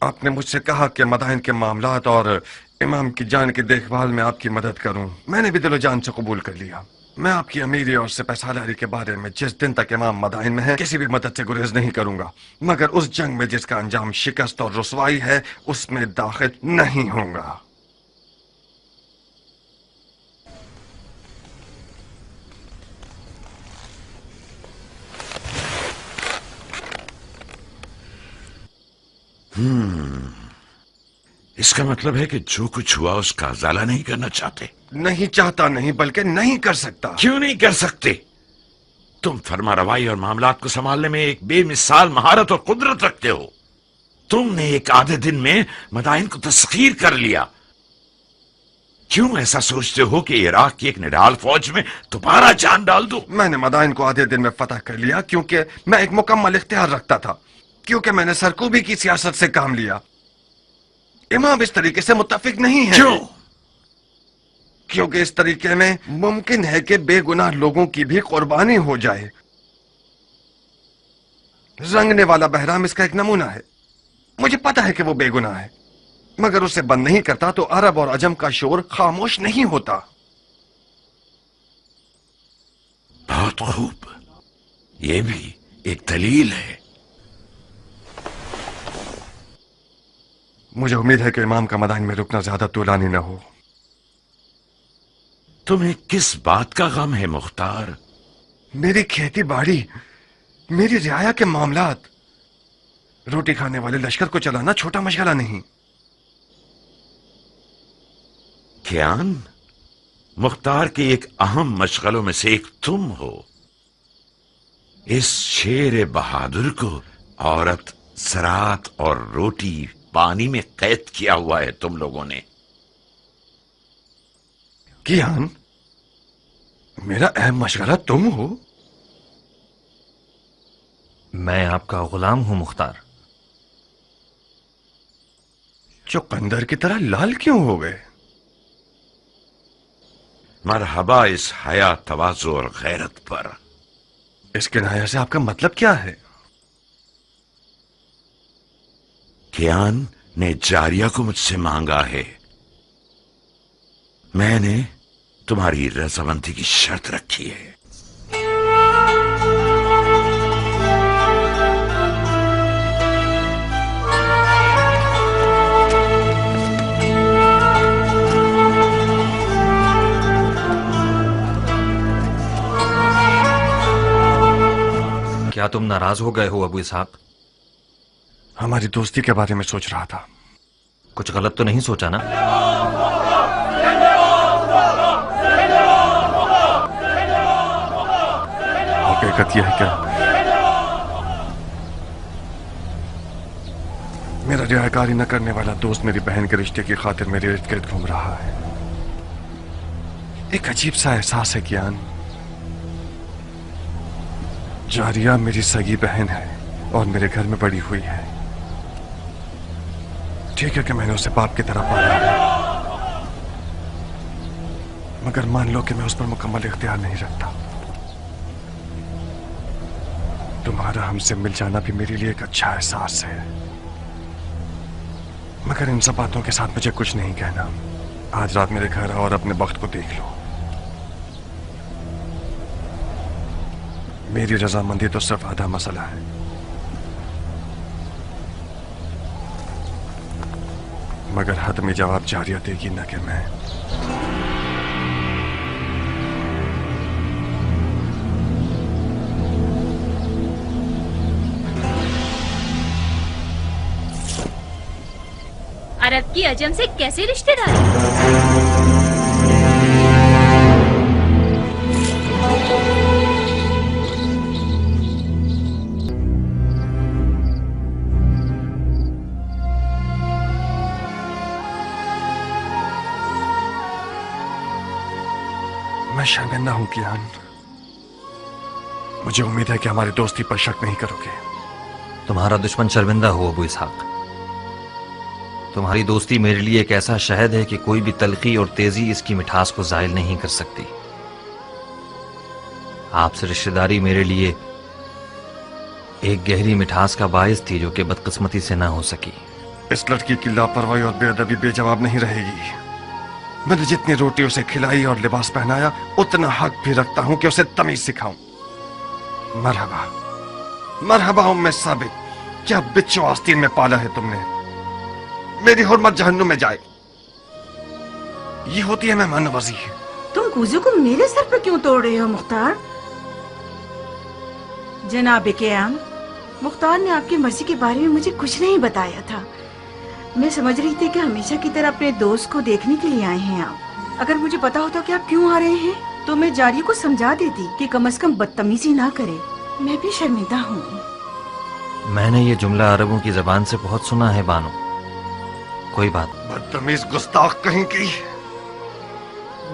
आपने मुझसे कहा कि मदाइन के मामलात और इमाम की जान की देखभाल में आपकी मदद करूं। मैंने भी दिलो जान से कबूल कर लिया। मैं आपकी अमीरी और सिपहसालारी के बारे में जिस दिन तक इमाम मदाइन में है किसी भी मदद से गुरेज नहीं करूंगा, मगर उस जंग में जिसका अंजाम शिकस्त और रुसवाई है उसमें दाखिल नहीं होऊंगा। इसका मतलब है कि जो कुछ हुआ उसका उजाला नहीं करना चाहते। नहीं चाहता नहीं, बल्कि नहीं कर सकता। क्यों नहीं कर सकते? तुम फरमा रवाई और मामलात को संभालने में एक बेमिसाल महारत और कुदरत रखते हो। तुमने एक आधे दिन में मदाइन को तस्खीर कर लिया। क्यों ऐसा सोचते हो कि इराक की एक निढाल फौज में दोबारा जान डाल दो? मैंने मदाइन को आधे दिन में फतह कर लिया क्योंकि मैं एक मुकम्मल इख्तियार रखता था, क्योंकि मैंने सरकूबी की सियासत से काम लिया। इमाम इस तरीके से मुत्तफिक नहीं है। क्यों? क्योंकि इस तरीके में मुमकिन है कि बेगुनाह लोगों की भी कुर्बानी हो जाए। रंगने वाला बहराम इसका एक नमूना है। मुझे पता है कि वो बेगुनाह है, मगर उसे बंद नहीं करता तो अरब और अजम का शोर खामोश नहीं होता। बहुत खूब, ये भी एक दलील है। मुझे उम्मीद है कि इमाम का मदाइन में रुकना ज्यादा तूलानी न हो। तुम्हें किस बात का गम है मुख्तार? मेरी खेती बाड़ी, मेरी रियाया के मामलात। रोटी खाने वाले लश्कर को चलाना छोटा मशगला नहीं। कियान, मुख्तार के एक अहम मशगलों में से एक तुम हो। इस शेर बहादुर को औरत, सरात और रोटी पानी में कैद किया हुआ है तुम लोगों ने। कियान, मेरा अहम मशगला तुम हो। मैं आपका गुलाम हूं मुख्तार। चुकंदर की तरह लाल क्यों हो गए? मरहबा इस हया, तवाज़ु और गैरत पर। इस किनाया से आपका मतलब क्या है? कियान ने जारिया को मुझसे मांगा है। मैंने तुम्हारी रजामंदी की शर्त रखी है। क्या तुम नाराज हो गए हो अबू इसहाक? हमारी दोस्ती के बारे में सोच रहा था। कुछ गलत तो नहीं सोचा ना? हकीकत यह है क्या मेरा रियाकारी न करने वाला दोस्त मेरी बहन के रिश्ते की खातिर मेरे इर्द गिर्द घूम रहा है। एक अजीब सा एहसास है कियान, जारिया मेरी सगी बहन है और मेरे घर में बड़ी हुई है। ठीक है कि मैंने उसे बाप की तरह पाला है, मगर मान लो कि मैं उस पर मुकम्मल इख्तियार नहीं रखता। तुम्हारा हमसे मिल जाना भी मेरे लिए एक अच्छा एहसास है, मगर इन सब बातों के साथ मुझे कुछ नहीं कहना। आज रात मेरे घर आओ और अपने वक्त को देख लो। मेरी रजामंदी तो सिर्फ आधा मसला है। मगर हतमी जवाब जारिया देगी न कि मैं। अरब की अजम से कैसे रिश्तेदारी? मैं शर्मिंदा हूं कियान। मुझे उम्मीद है कि हमारी दोस्ती पर शक नहीं करोगे। तुम्हारा दुश्मन शर्मिंदा हो अबू इसहाक। तुम्हारी दोस्ती मेरे लिए एक ऐसा शहद है कि कोई भी तलखी और तेजी इसकी मिठास को जायल नहीं कर सकती। आपसे रिश्तेदारी मेरे लिए एक गहरी मिठास का बायस थी जो कि बदकिस्मती से ना हो सकी। इस लड़की की लापरवाही और बेअदबी बेजवाब नहीं रहेगी। मैंने जितनी रोटी उसे खिलाई और लिबास पहनाया, उतना हक भी रखता हूं कि उसे तमीज सिखाऊं। मरहबा मरहबा उम्मे साबित, क्या बिच्छू आस्तीन में पाला है तुमने। मेरी हुर्मत जहन्नुम में जाए। ये होती है मेहमान नवाजी। तुम कूजू को मेरे सर पर क्यों तोड़ रहे हो मुख्तार? जनाब क़याम, मुख्तार ने आपकी मर्जी के बारे में मुझे कुछ नहीं बताया था। मैं समझ रही थी कि हमेशा की तरह अपने दोस्त को देखने के लिए आए हैं आप। अगर मुझे पता होता कि आप क्यों आ रहे हैं तो मैं जारी को समझा देती कि कम से कम बदतमीजी ना करे। मैं भी शर्मिंदा हूँ। मैंने ये जुमला अरबों की जबान से बहुत सुना है बानो। कोई बात। बदतमीज गुस्ताख कहीं की।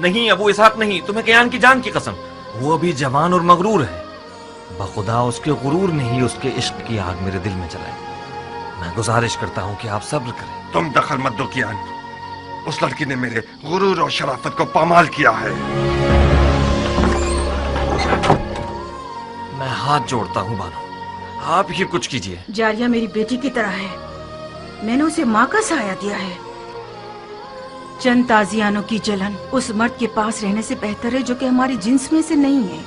नहीं अबू इसहाक नहीं, तुम्हें कियान की जान की कसम। वो अभी जवान और मगरूर है। बखुदा उसके गुरूर ने ही उसके इश्क की आग मेरे दिल में जलाई। मैं गुजारिश करता हूँ कि आप सब्र करें। तुम दखल मत दो कियान। उस लड़की ने मेरे गुरूर और शराफत को पामाल किया है। मैं हाथ जोड़ता हूँ बानो, आप ही कुछ कीजिए। जारिया मेरी बेटी की तरह है। मैंने उसे माँ का साया दिया है। चंद ताजियानों की जलन उस मर्द के पास रहने से बेहतर है जो कि हमारी जिन्स में से नहीं है।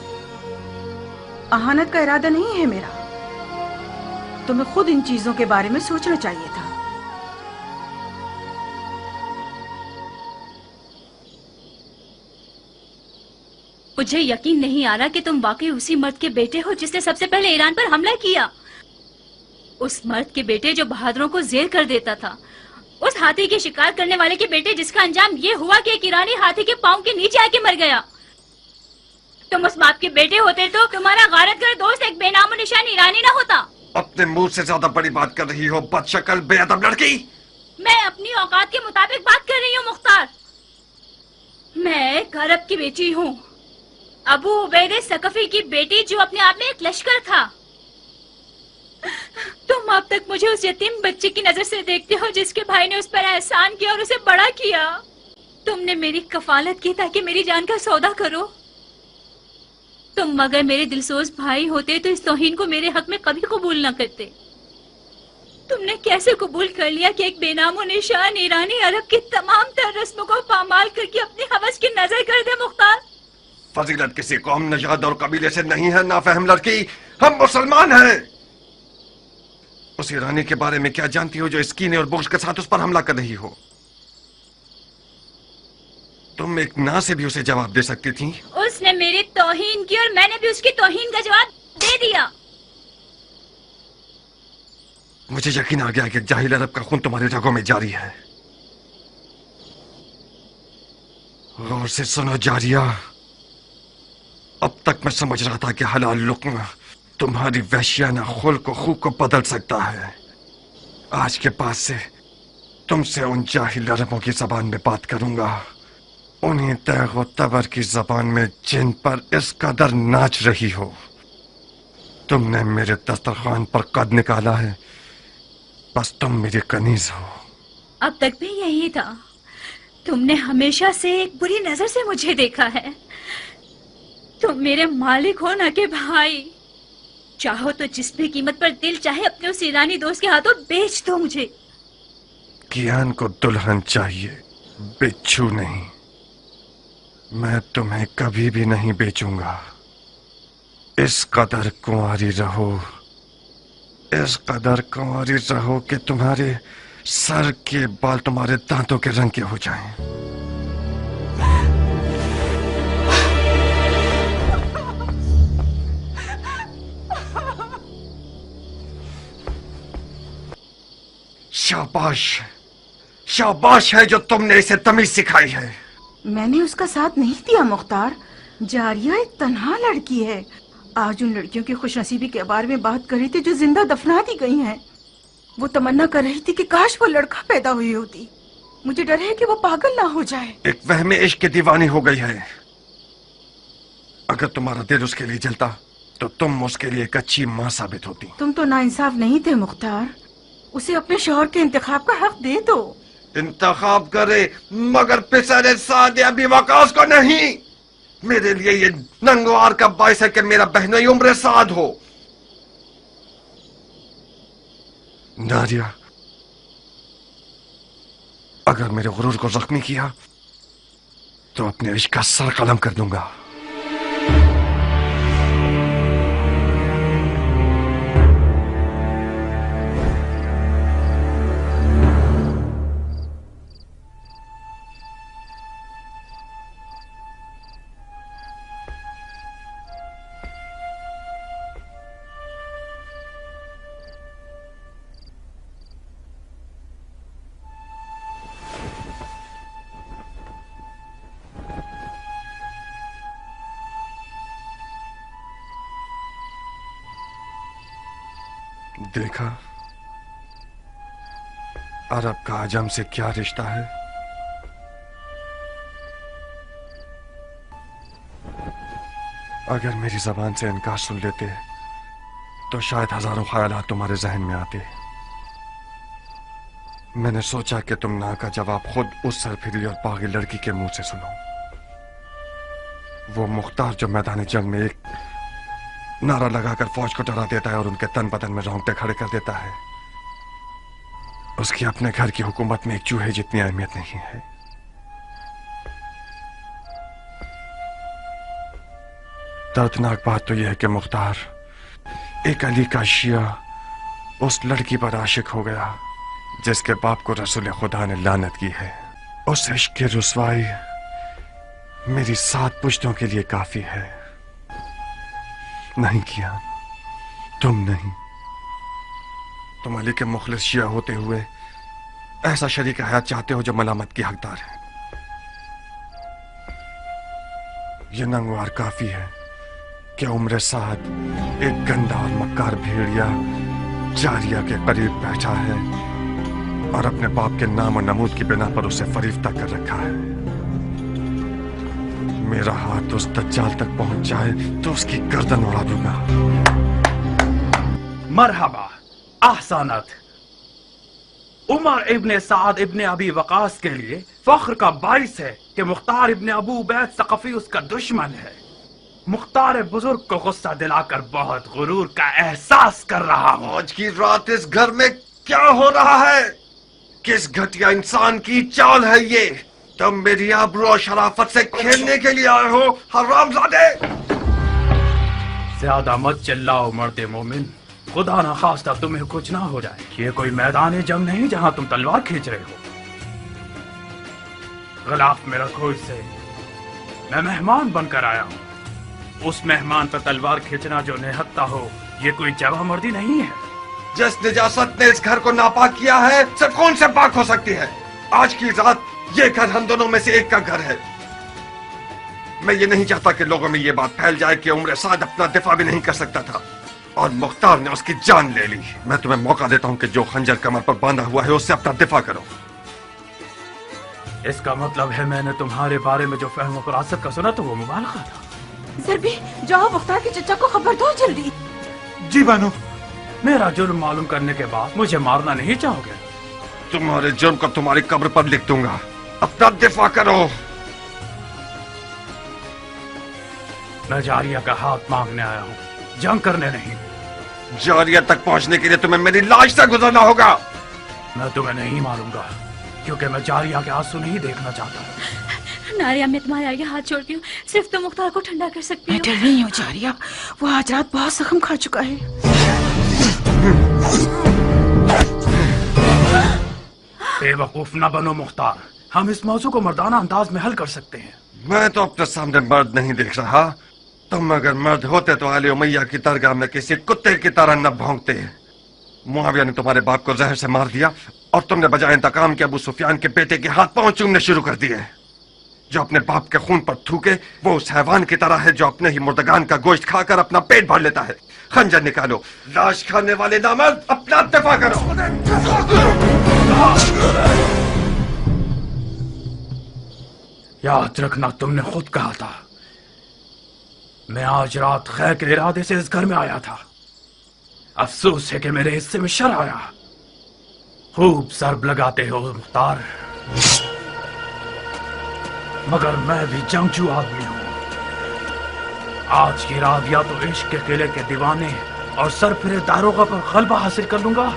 अहानत का इरादा नहीं है मेरा। तुम्हें खुद इन चीजों के बारे में सोचना चाहिए था। मुझे यकीन नहीं आ रहा कि तुम वाकई उसी मर्द के बेटे हो जिसने सबसे पहले ईरान पर हमला किया। उस मर्द के बेटे जो बहादुरों को जेर कर देता था। उस हाथी के शिकार करने वाले के बेटे जिसका अंजाम ये हुआ कि एक ईरानी हाथी के पांव के नीचे आके मर गया। तुम उस बाप के बेटे होते तो तुम्हारा गारतगर दोस्त एक बेनाम निशान ईरानी ना होता। अपने मुंह से ज्यादा बड़ी बात कर रही हो बदशक्ल बेअदब लड़की। मैं अपनी औकात के मुताबिक बात कर रही हूँ मुख्तार। मैं एक अरब की बेटी हूँ, अबू उबैद सकफी की बेटी जो अपने आप में एक लश्कर था। तुम अब तक मुझे उस यतीम बच्चे की नजर से देखते हो जिसके भाई ने उस पर एहसान किया और उसे बड़ा किया। तुमने मेरी कफालत की ताकि मेरी जान का सौदा करो। तुम अगर मेरे दिलसोज भाई होते तो इस तौहीन को मेरे हक में कभी कबूल न करते। تم نے کیسے قبول کر لیا کہ ایک بے نام و نشان ایرانی عرب کی تمام تر رسموں کو پامال کر کے اپنی حوث کی نظر کر دے مختار؟ فضیلت کسی قوم نژاد اور قبیلے سے نہیں ہے نافہم لڑکی، ہم مسلمان ہیں۔ اس ایرانی کے بارے میں کیا جانتی ہو جو اس کینے اور بغض کے ساتھ اس پر حملہ کر رہی ہو؟ تم ایک نا سے بھی اسے جواب دے سکتی تھی۔ اس نے میری توہین کی اور میں نے بھی اس کی توہین کا جواب دے دیا۔ مجھے یقین آ گیا کہ جاہل عرب کا خون تمہاری رگوں میں جاری ہے۔ غور سے سنو جاریہ، اب تک میں سمجھ رہا تھا کہ حلال لقمہ تمہاری وحشیانہ خلق و خو کو بدل سکتا ہے۔ آج کے بعد سے تم سے ان جاہل عربوں کی زبان میں بات کروں گا، انہیں تیغ و تبر کی زبان میں جن پر اس قدر ناچ رہی ہو۔ تم نے میرے دسترخوان پر قد نکالا ہے، بس تم میری کنیز ہو۔ اب تک بھی یہی تھا، تم نے ہمیشہ سے ایک بری نظر سے مجھے دیکھا ہے۔ تم میرے مالک ہو نہ کہ بھائی، چاہو تو جس بھی قیمت پر دل چاہے اپنے اس ایرانی دوست کے ہاتھوں بیچ دو مجھے۔ کیان کو دلہن چاہیے، بچھو نہیں۔ میں تمہیں کبھی بھی نہیں بیچوں گا۔ اس قدر کنواری رہو، اس قدر کنواری رہو کہ تمہارے سر کے بال تمہارے دانتوں کے رنگ کے ہو جائیں۔ شاباش، شاباش ہے جو تم نے اسے تمیز سکھائی ہے۔ میں نے اس کا ساتھ نہیں دیا مختار، جاریہ ایک تنہا لڑکی ہے۔ آج ان لڑکیوں کی خوش نصیبی کے بارے میں بات کر رہی تھی جو زندہ دفنا دی گئی ہیں۔ وہ تمنا کر رہی تھی کہ کاش وہ لڑکا پیدا ہوئی ہوتی۔ مجھے ڈر ہے کہ وہ پاگل نہ ہو جائے۔ ایک وہم عشق کی دیوانی ہو گئی ہے۔ اگر تمہارا دل اس کے لیے جلتا تو تم اس کے لیے ایک اچھی ماں ثابت ہوتی۔ تم تو ناانصاف نہیں تھے مختار، اسے اپنے شوہر کے انتخاب کا حق دے دو۔ انتخاب کرے مگر پسر سعد ابی وقاص کو نہیں۔ میرے لیے یہ ننگوار کا باعث ہے کہ میرا بہنوئی عمر سعد ہو۔ ناریہ، اگر میرے غرور کو زخمی کیا تو اپنے عشق کا سر قلم کر دوں گا۔ دیکھا عرب کا عجم سے کیا رشتہ ہے؟ اگر میری زبان سے انکار سن لیتے تو شاید ہزاروں خیالات تمہارے ذہن میں آتے۔ میں نے سوچا کہ تم نا کا جواب خود اس سرپھری اور باغی لڑکی کے منہ سے سنو، وہ مختار جو میدان جنگ میں ایک نعرہ لگا کر فوج کو ڈرا دیتا ہے اور ان کے تن بدن میں رونگٹے کھڑے کر دیتا ہے۔ اس کی اپنے گھر کی حکومت میں ایک چوہے جتنی اہمیت نہیں ہے۔ دردناک بات تو یہ ہے کہ مختار ایک علی کا شیعہ اس لڑکی پر عاشق ہو گیا جس کے باپ کو رسول خدا نے لعنت کی ہے۔ اس عشق کی رسوائی میری 7 پشتوں کے لیے کافی ہے۔ نہیں کیا، تم نہیں، تم علی کے مخلص شیعہ ہوتے ہوئے ایسا شریک حیات چاہتے ہو جو ملامت کی حقدار ہے۔ یہ ننگوار کافی ہے کہ عمر سعد ایک گندا اور مکار بھیڑیا جاریہ کے قریب بیٹھا ہے اور اپنے باپ کے نام و نمود کی بنا پر اسے فریفتہ کر رکھا ہے۔ میرا ہاتھ اس دجال تک پہنچ جائے تو اس کی گردن اڑا دوں گا۔ مرحبا، احسانت۔ عمر ابن سعد ابن ابی وقاص کے لیے فخر کا باعث ہے کہ مختار ابن ابو عبید ثقفی اس کا دشمن ہے۔ مختار بزرگ کو غصہ دلا کر بہت غرور کا احساس کر رہا ہوں۔ آج کی رات اس گھر میں क्या हो रहा है? किस घटिया इंसान की चाल है ये? तुम मेरी आबरू और शराफत से खेलने के लिए आए हो, हरामजादे! ज्यादा मत चिल्लाओ मर्दे मोमिन, खुदा ना खास्ता तुम्हें कुछ ना हो जाए। ये कोई मैदान जंग नहीं जहां तुम तलवार खींच रहे हो। गलाफ में रखो इसे, मैं मेहमान बनकर आया हूँ। उस मेहमान पर तलवार खींचना जो निहत्ता हो, ये कोई जवां मर्दी नहीं है। जिस निजासत ने इस घर को नापाक किया है, सिर्फ कौन से पाक हो सकती है? आज की रात ये घर हम दोनों में से एक का घर है। मैं ये नहीं चाहता कि लोगों में ये बात फैल जाए कि उम्र साद अपना दिफा भी नहीं कर सकता था और मुख्तार ने उसकी जान ले ली। मैं तुम्हें मौका देता हूँ कि जो खंजर कमर पर बांधा हुआ है उससे अपना दिफा करो। इसका मतलब है मैंने तुम्हारे बारे में जो फहम फरासत का सुना तो वो मुबालगा था। सर भी जाओ, मुख्तार के चचा को खबर दो जल्दी। जी बानो, मेरा जुर्म मालूम करने के बाद मुझे मारना नहीं चाहोगे? तुम्हारे जुर्म को तुम्हारी कब्र पर लिख दूंगा। अपना दिफा करो। मैं जारिया का हाथ मांगने आया हूँ, जंग करने नहीं। जारिया तक पहुंचने के लिए तुम्हें मेरी लाश से गुजरना होगा। मैं तुम्हें नहीं मारूंगा, क्योंकि मैं जारिया के आंसू नहीं देखना चाहता। नारिया, मैं तुम्हारे आगे हाथ जोड़ती हूँ, सिर्फ तुम मुख्तार को ठंडा कर सकती हो। मैं डर रही हूँ जारिया, वो आज रात बहुत जख्म खा चुका है। बेवकूफ न बनो मुख्तार, हम इस मौजू को मर्दाना अंदाज में हल कर सकते हैं। मैं तो अपने सामने मर्द नहीं देख रहा। तुम अगर मर्द होते तो आले उमैया की दरगाह में किसी कुत्ते की तरह न भौंकते। मुआविया ने तुम्हारे बाप को जहर से मार दिया और तुमने बजाय इंतकाम के अबू सुफियान के बेटे के हाथ पांव चूमने शुरू कर दिए। जो अपने बाप के खून पर थूके वो उस हैवान की तरह है जो अपने ही मुर्दगान का गोश्त खाकर अपना पेट भर लेता है। खंजर निकालो, लाश खाने वाले नामर्द, अपना दिफा करो। याद रखना, तुमने खुद कहा था मैं आज रात खैर के इरादे से इस घर में आया था। अफसोस है कि मेरे हिस्से में शर आया। खूब ज़रब लगाते हो मुख्तार, मगर मैं भी जंगजू आदमी हूं। आज की रात या तो इश्क के किले के दीवाने और सरफिरे दारोगा पर गलबा हासिल कर लूंगा,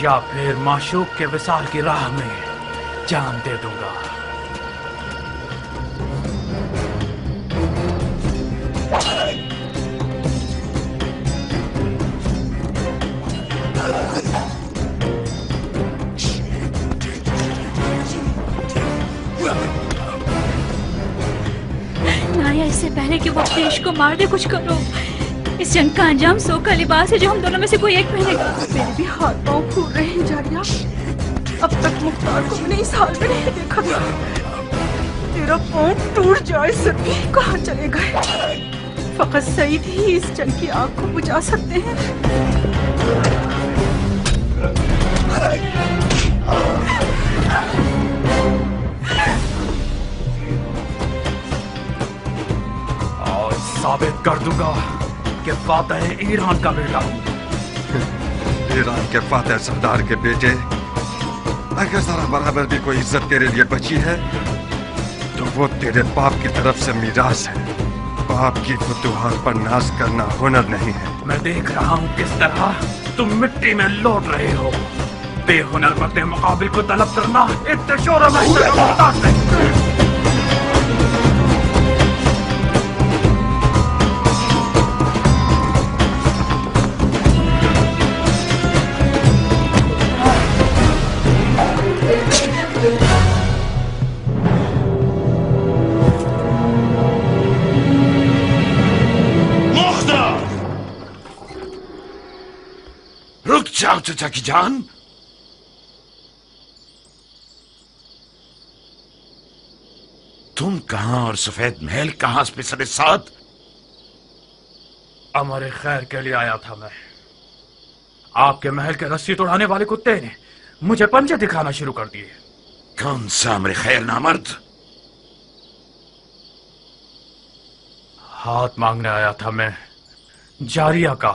या फिर माशूक के विसार की राह में जान दे दूंगा। नारिया, इससे पहले कि वो अपने इश्क को मार दे, कुछ करो। इस जंग का अंजाम सो का लिबास है जो हम दोनों में से कोई एक पहनेगा। मेरे भी हाथ पांव फूल रहे हैं जारिया। अब तक मुख्तार को मैंने इस हाल में नहीं देखा था। तेरा पांव टूट जाए सर भी, कहाँ चले गए? फकत सईद ही इस जंग की आग को बुझा सकते हैं। और साबित कर दूंगा कि फातेह ईरान का बेटा हूं। ईरान के फातेह सरदार के बेटे, अगर जरा बराबर भी कोई इज्जत तेरे लिए बची है तो वो तेरे बाप की तरफ से मीरास है। बाप की फतूहात पर नाज करना हुनर नहीं है। मैं देख रहा हूँ किस तरह तुम मिट्टी में लौट रहे हो। बेहुनर मर्द मुकाबिल को तलब करना इतने शोर में रुक जाओ चचा की जान। तुम कहां और सफेद महल कहां पे साथ? अमर खैर के लिए आया था मैं। आपके महल के रस्सी तोड़ाने वाले कुत्ते ने मुझे पंजे दिखाना शुरू कर दिए। कौन सा अमर खैर नामर्द? हाथ मांगने आया था मैं, जारिया का।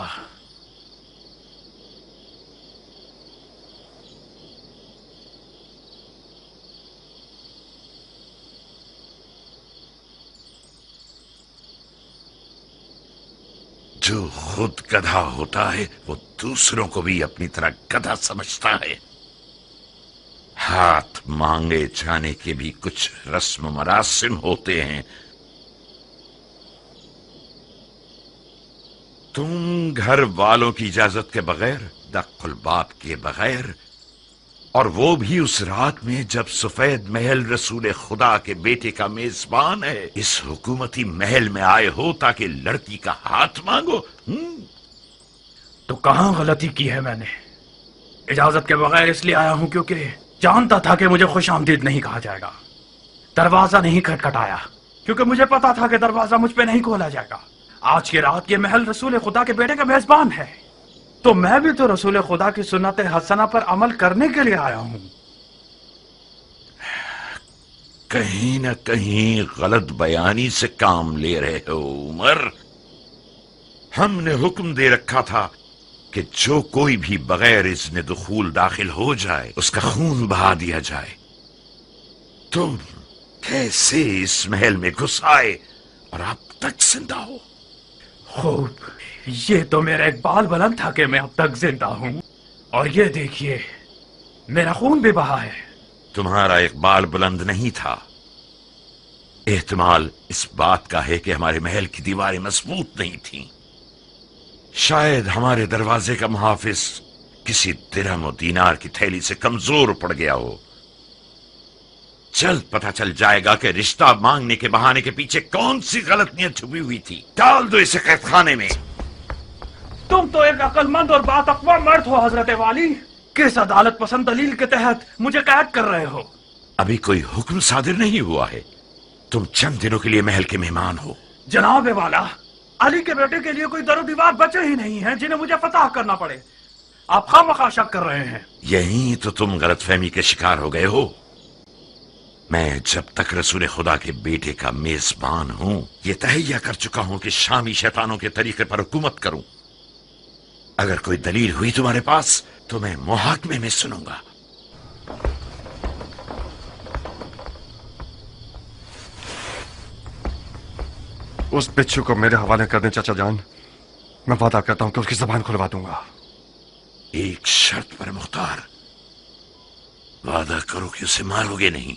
जो खुद गधा होता है वो दूसरों को भी अपनी तरह गधा समझता है। हाथ मांगे जाने के भी कुछ रस्म मरासिम होते हैं। तुम घर वालों की इजाजत के बगैर, दक्कुल बाप के बगैर, और वो भी उस रात में जब सफेद महल रसूल खुदा के बेटे का मेजबान है, इस हुकूमती महल में आए हो ताकि लड़की का हाथ मांगो। तो कहाँ गलती की है मैंने? इजाजत के बगैर इसलिए आया हूं क्योंकि जानता था कि मुझे खुशामदीद नहीं कहा जाएगा। दरवाजा नहीं खटखटाया क्योंकि मुझे पता था कि दरवाजा मुझ पे नहीं खोला जाएगा। आज की रात ये महल रसूल खुदा के बेटे का मेजबान है, तो मैं भी तो रसूल खुदा की सुन्नत हसना पर अमल करने के लिए आया हूं। कहीं न कहीं गलत बयानी से काम ले रहे हो उमर। हमने हुक्म दे रखा था कि जो कोई भी बगैर इज़्न दुखूल दाखिल हो जाए उसका खून बहा दिया जाए। तुम कैसे इस महल में घुस आए और अब तक जिंदा हो? खूब, ये तो मेरा एक बाल बुलंद था कि मैं अब तक जिंदा हूं, और ये देखिए मेरा खून भी बहा है। तुम्हारा एक बाल बुलंद नहीं था। एहतमाल इस बात का है कि हमारे महल की दीवारें मजबूत नहीं थीं। शायद हमारे दरवाजे का मुहाफिज किसी दिरहम और दीनार की थैली से कमजोर पड़ गया हो। जल्द पता चल जाएगा कि रिश्ता मांगने के बहाने के पीछे कौन सी गलत नीयत छुपी हुई थी। डाल दो इसे कैद खाने में। तुम तो एक अक्लमंद और बातकवा मर्द हो हजरत वाली। किस अदालत पसंद दलील के तहत मुझे कैद कर रहे हो? अभी कोई हुक्म सादिर नहीं हुआ है। तुम चंद दिनों के लिए महल के मेहमान हो। जनाब वाला, अली के बेटे के लिए कोई दरो दीवार बचे ही नहीं है जिन्हें मुझे फतह करना पड़े। आप खामखा शक कर रहे हैं। यही तो तुम गलतफहमी के शिकार हो गए हो। मैं जब तक रसूल खुदा के बेटे का मेजबान हूं, ये तहैया कर चुका हूं कि शामी शैतानों के तरीके पर हुकूमत करूं। अगर कोई दलील हुई तुम्हारे पास तो मैं मुहाकमे में सुनूंगा। उस बिच्छू को मेरे हवाले कर दें चाचा जान। मैं वादा करता हूं कि उसकी जबान खुलवा दूंगा। एक शर्त पर मुख्तार, वादा करो कि उसे मारोगे नहीं।